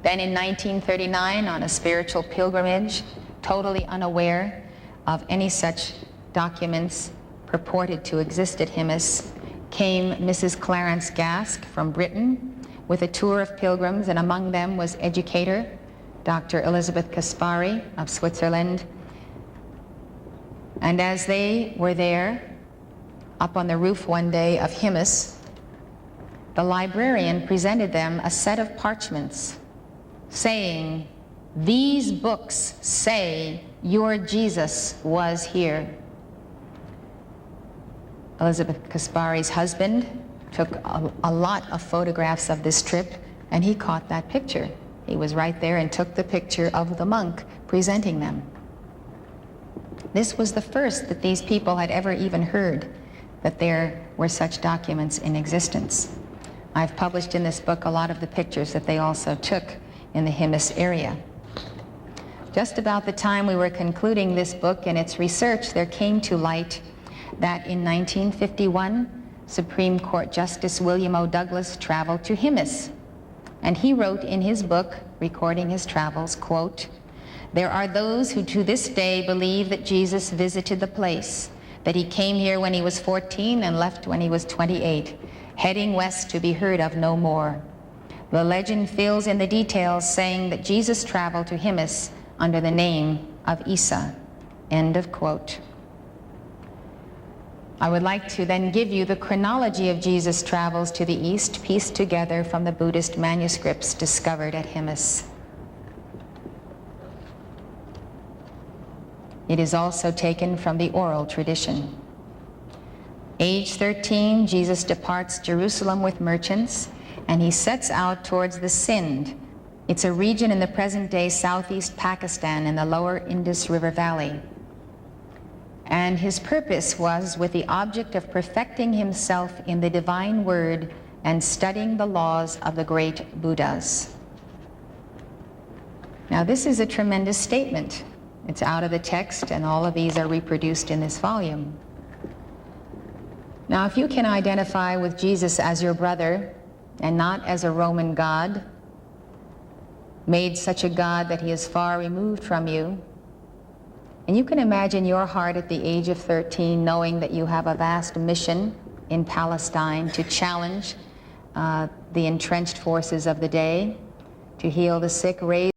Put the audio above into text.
Then in 1939, on a spiritual pilgrimage, totally unaware of any such documents purported to exist at Himis, came Mrs. Clarence Gask from Britain with a tour of pilgrims, and among them was educator Dr. Elizabeth Caspari of Switzerland. And as they were there, up on the roof one day of Himis, the librarian presented them a set of parchments saying, "These books say your Jesus was here." Elizabeth Caspari's husband took a lot of photographs of this trip, and he caught that picture. He was right there and took the picture of the monk presenting them. This was the first that these people had ever even heard that there were such documents in existence. I've published in this book a lot of the pictures that they also took in the Himis area. Just about the time we were concluding this book and its research, there came to light that in 1951, Supreme Court Justice William O. Douglas traveled to Himis. And he wrote in his book, recording his travels, quote, "There are those who to this day believe that Jesus visited the place, that he came here when he was 14 and left when he was 28, heading west to be heard of no more. The legend fills in the details saying that Jesus traveled to Himis under the name of Isa." End of quote. I would like to then give you the chronology of Jesus' travels to the east, pieced together from the Buddhist manuscripts discovered at Himis. It is also taken from the oral tradition. Age 13, Jesus departs Jerusalem with merchants, and he sets out towards the Sindh. It's a region in the present-day southeast Pakistan in the lower Indus River Valley. And his purpose was with the object of perfecting himself in the divine word and studying the laws of the great Buddhas. Now, this is a tremendous statement. It's out of the text, and all of these are reproduced in this volume. Now, if you can identify with Jesus as your brother and not as a Roman god, made such a god that he is far removed from you, and you can imagine your heart at the age of 13 knowing that you have a vast mission in Palestine to challenge the entrenched forces of the day, to heal the sick, raise